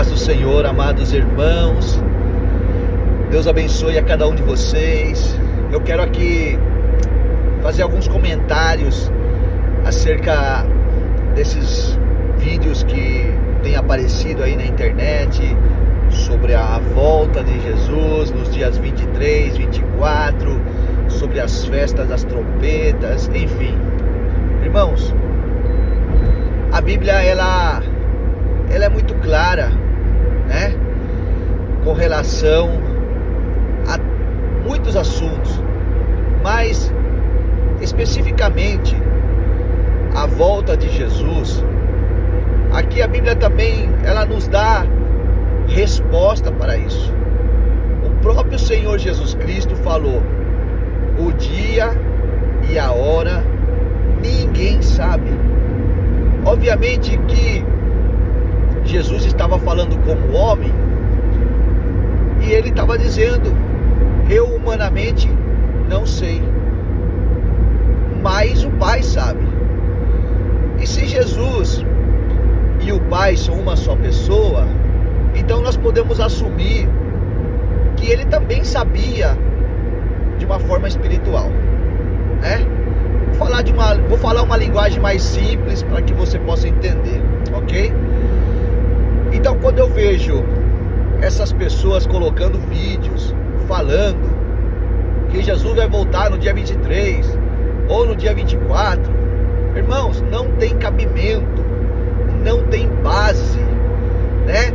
paz do Senhor, amados irmãos. Deus abençoe a cada um de vocês. Eu quero aqui fazer alguns comentários acerca desses vídeos que têm aparecido aí na internet sobre a volta de Jesus nos dias 23, 24, sobre as festas das trompetas, enfim. Irmãos, a Bíblia ela é muito clara, né, com relação a muitos assuntos, mas especificamente a volta de Jesus. Aqui a Bíblia também ela nos dá resposta para isso. O próprio Senhor Jesus Cristo falou: o dia e a hora ninguém sabe. Obviamente que Jesus estava falando como homem e ele estava dizendo: eu humanamente não sei, mas o Pai sabe. E se Jesus e o Pai são uma só pessoa, então nós podemos assumir que ele também sabia de uma forma espiritual, né? Vou falar uma linguagem mais simples para que você possa entender, ok? Então, quando eu vejo essas pessoas colocando vídeos falando que Jesus vai voltar no dia 23 ou no dia 24, irmãos, não tem cabimento, não tem base, né?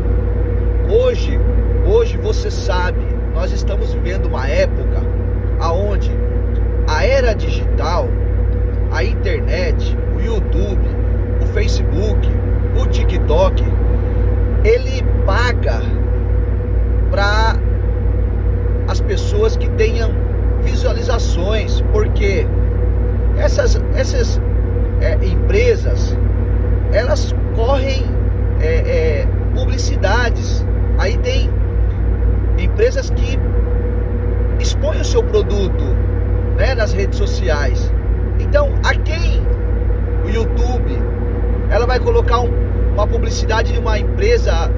Hoje você sabe, nós estamos vivendo uma época aonde a era digital, a internet, o YouTube, o Facebook, o TikTok, ele paga para as pessoas que tenham visualizações, porque essas empresas, elas correm publicidades. Aí tem empresas que expõem o seu produto, né, nas redes sociais. Então, a quem o YouTube, ela vai colocar uma publicidade de uma empresa,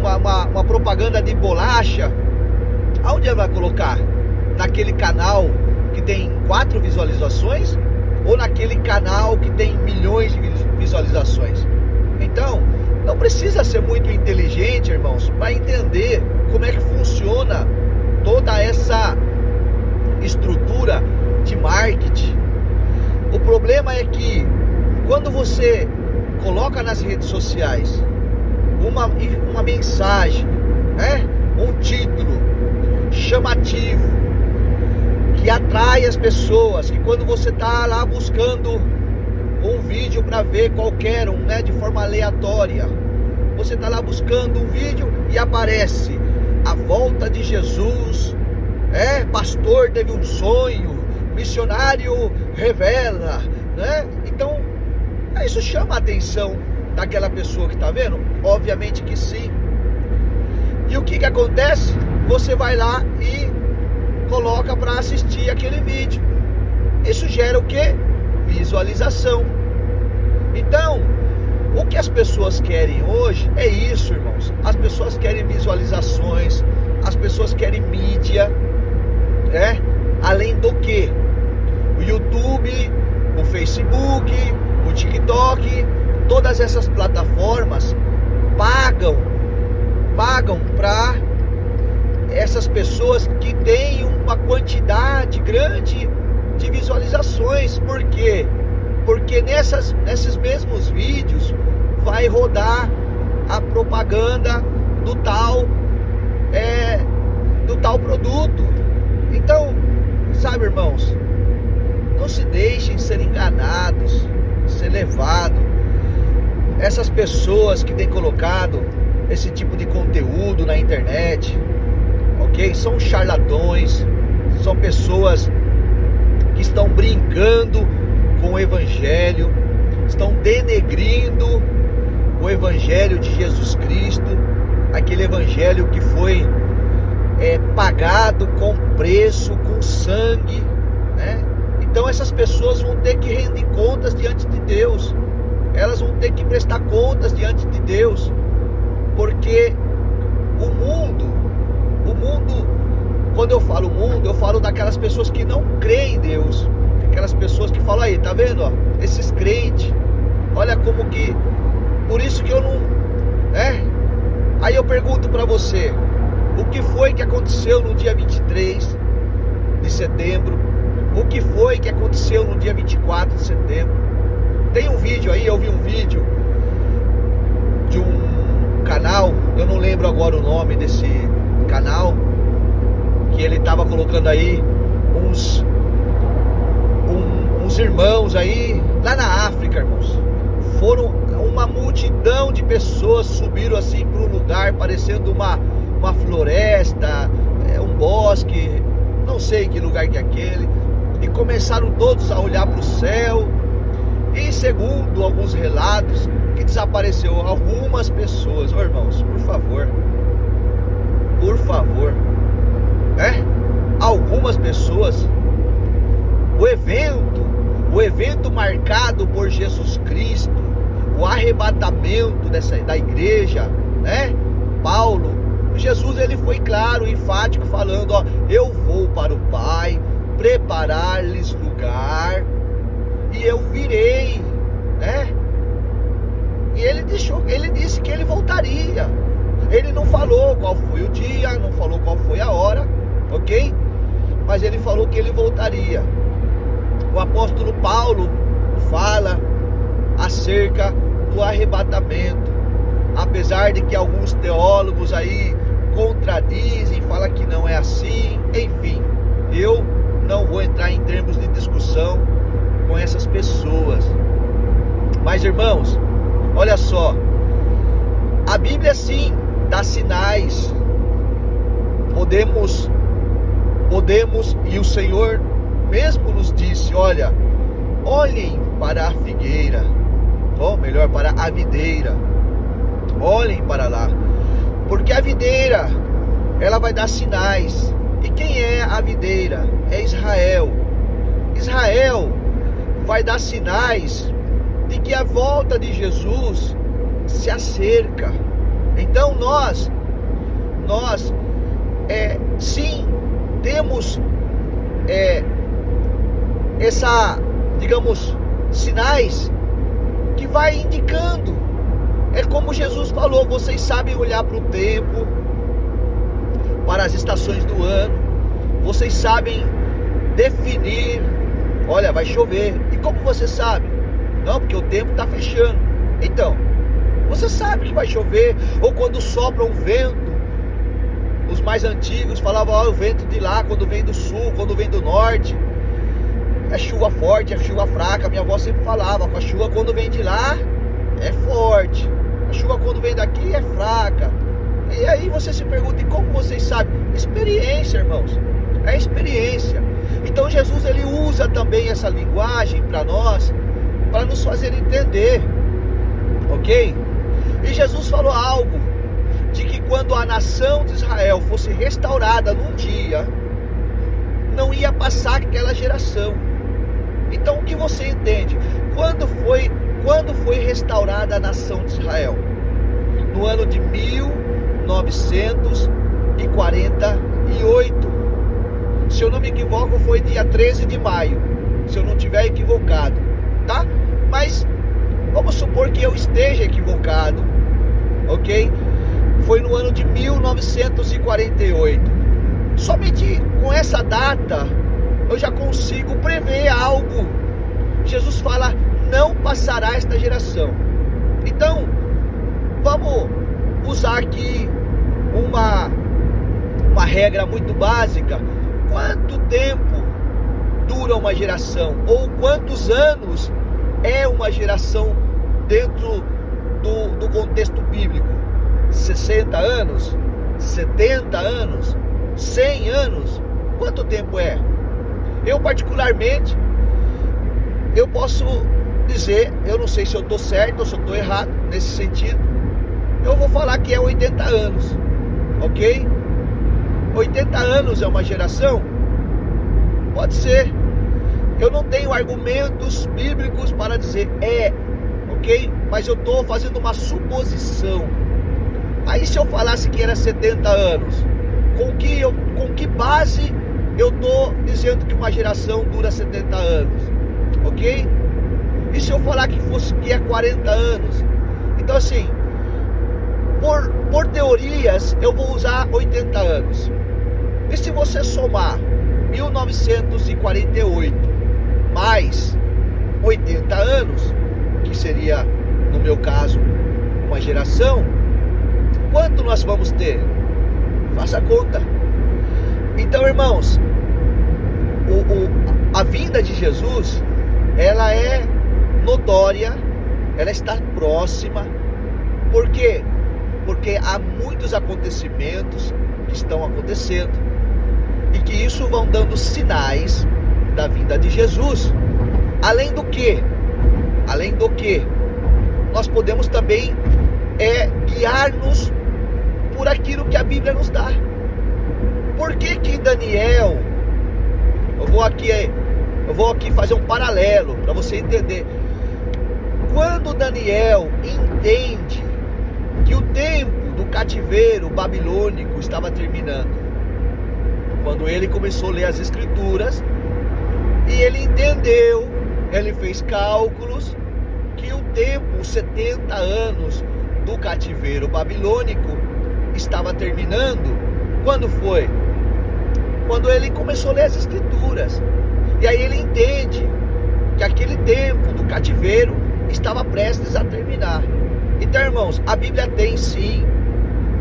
uma propaganda de bolacha, aonde ela vai colocar? Naquele canal que tem 4 visualizações ou naquele canal que tem milhões de visualizações? Então, não precisa ser muito inteligente, irmãos, para entender como é que funciona toda essa estrutura de marketing. O problema é que quando você coloca nas redes sociais uma mensagem, né, um título chamativo que atrai as pessoas, que quando você está lá buscando um vídeo para ver qualquer um, né, de forma aleatória, você está lá buscando um vídeo e aparece a volta de Jesus, pastor teve um sonho, missionário revela, né? Então isso chama a atenção daquela pessoa que está vendo? Obviamente que sim. E o que acontece? Você vai lá e coloca para assistir aquele vídeo. Isso gera o que? Visualização. Então, o que as pessoas querem hoje é isso, irmãos. As pessoas querem visualizações, as pessoas querem mídia, né? Além do que? O YouTube, o Facebook, o TikTok, todas essas plataformas pagam para essas pessoas que têm uma quantidade grande de visualizações. Por quê? Porque nesses mesmos vídeos vai rodar a propaganda do tal produto. Então, sabe, irmãos, não se deixem ser enganados, ser levados. Essas pessoas que têm colocado esse tipo de conteúdo na internet, ok? São charlatões, são pessoas que estão brincando com o Evangelho, estão denegrindo o Evangelho de Jesus Cristo, aquele Evangelho que foi pagado com preço, com sangue, né? Então essas pessoas vão ter que render contas diante de Deus, elas vão ter que prestar contas diante de Deus. Porque o mundo, quando eu falo mundo, eu falo daquelas pessoas que não creem em Deus. Aquelas pessoas que falam aí, tá vendo, ó, esses crentes, olha como que, por isso que eu não, aí eu pergunto pra você, o que foi que aconteceu no dia 23 de setembro? O que foi que aconteceu no dia 24 de setembro? Tem um vídeo aí, eu vi um vídeo de um canal, eu não lembro agora o nome desse canal, que ele estava colocando aí uns irmãos aí, lá na África, irmãos. Foram uma multidão de pessoas, subiram assim para um lugar parecendo uma floresta, um bosque, não sei que lugar que é aquele, e começaram todos a olhar para o céu, e segundo alguns relatos, que desapareceu algumas pessoas. Ô irmãos, por favor, algumas pessoas, o evento marcado por Jesus Cristo, o arrebatamento da igreja, Paulo, Jesus, ele foi claro, enfático, falando, ó, eu vou para o Pai, preparar-lhes lugar, e eu virei, e ele disse que ele voltaria. Ele não falou qual foi o dia, não falou qual foi a hora, ok? Mas ele falou que ele voltaria. O apóstolo Paulo fala acerca do arrebatamento, apesar de que alguns teólogos aí contradizem, falam que não é assim, enfim, eu não vou entrar em termos de discussão com essas pessoas. Mas irmãos, olha só, a Bíblia sim dá sinais, podemos, e o Senhor mesmo nos disse, olha, olhem para a figueira, ou melhor, para a videira, olhem para lá, porque a videira, ela vai dar sinais. E quem é a videira? É Israel. Israel vai dar sinais de que a volta de Jesus se acerca. Então nós sim temos digamos, sinais que vai indicando. É como Jesus falou, vocês sabem olhar para o tempo, para as estações do ano, vocês sabem definir, olha, vai chover. E como você sabe? Não, porque o tempo está fechando. Então, você sabe que vai chover. Ou quando sopra um vento, os mais antigos falavam, ó, o vento de lá, quando vem do sul, quando vem do norte, é chuva forte, é chuva fraca. Minha avó sempre falava, a chuva quando vem de lá é forte, a chuva quando vem daqui é fraca. E aí você se pergunta, e como vocês sabem? Experiência, irmãos, é experiência. Então Jesus, ele usa também essa linguagem para nós, para nos fazer entender, ok? E Jesus falou algo, de que quando a nação de Israel fosse restaurada num dia, não ia passar aquela geração. Então o que você entende? Quando foi restaurada a nação de Israel? No ano de 1948. Se eu não me equivoco, foi dia 13 de maio. Se eu não estiver equivocado, tá? Mas vamos supor que eu esteja equivocado, ok? Foi no ano de 1948. Somente com essa data eu já consigo prever algo. Jesus fala, não passará esta geração. Então, vamos usar aqui uma regra muito básica. Quanto tempo dura uma geração? Ou quantos anos é uma geração dentro do contexto bíblico? 60 anos? 70 anos? 100 anos? Quanto tempo é? Eu particularmente, eu posso dizer, eu não sei se eu estou certo ou se eu estou errado nesse sentido. Eu vou falar que é 80 anos, ok? 80 anos é uma geração? Pode ser. Eu não tenho argumentos bíblicos para dizer ok? Mas eu estou fazendo uma suposição. Aí se eu falasse que era 70 anos, com que base eu estou dizendo que uma geração dura 70 anos? Ok? E se eu falar que é 40 anos? Então assim, por teorias, eu vou usar 80 anos. E se você somar 1948 mais 80 anos, que seria, no meu caso, uma geração, quanto nós vamos ter? Faça a conta. Então, irmãos, a vinda de Jesus, ela é notória, ela está próxima. Por quê? Porque há muitos acontecimentos que estão acontecendo e que isso vão dando sinais da vinda de Jesus. Além do que, nós podemos também guiar-nos por aquilo que a Bíblia nos dá. Por que Daniel, eu vou aqui fazer um paralelo para você entender. Quando Daniel entende que o tempo do cativeiro babilônico estava terminando, quando ele começou a ler as escrituras, e ele entendeu, ele fez cálculos, que o tempo, os 70 anos do cativeiro babilônico estava terminando. Quando foi? Quando ele começou a ler as escrituras. E aí ele entende que aquele tempo do cativeiro estava prestes a terminar. Então, irmãos, a Bíblia tem sim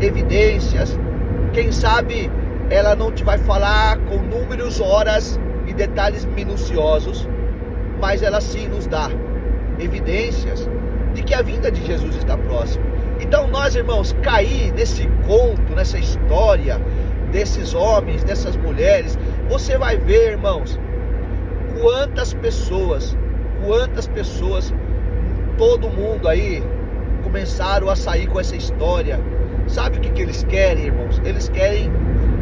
evidências. Quem sabe ela não te vai falar com números, horas e detalhes minuciosos, mas ela sim nos dá evidências de que a vinda de Jesus está próxima. Então nós, irmãos, cair nesse conto, nessa história desses homens, dessas mulheres, você vai ver, irmãos, quantas pessoas, todo mundo aí começaram a sair com essa história. Sabe o que eles querem, irmãos? Eles querem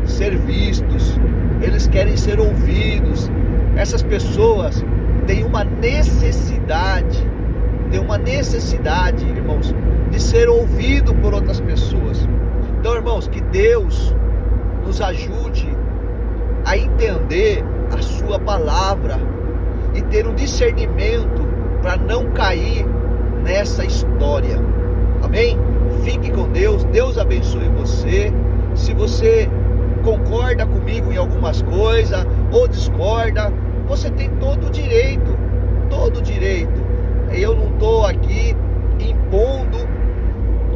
ser vistos, eles querem ser ouvidos. Essas pessoas têm uma necessidade, irmãos, de ser ouvido por outras pessoas. Então, irmãos, que Deus nos ajude a entender a sua palavra e ter um discernimento para não cair nessa história. Amém? Fique com Deus, Deus abençoe você. Se você concorda comigo em algumas coisas ou discorda, você tem todo o direito. Eu não estou aqui impondo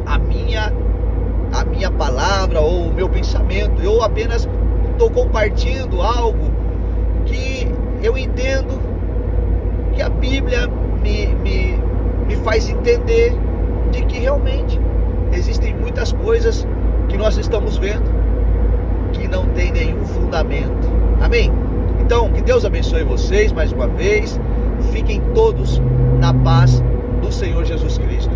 a minha palavra ou o meu pensamento. Eu apenas estou compartilhando algo que eu entendo, que a Bíblia me faz entender de que realmente existem muitas coisas que nós estamos vendo que não tem nenhum fundamento. Amém? Então, que Deus abençoe vocês mais uma vez. Fiquem todos na paz do Senhor Jesus Cristo.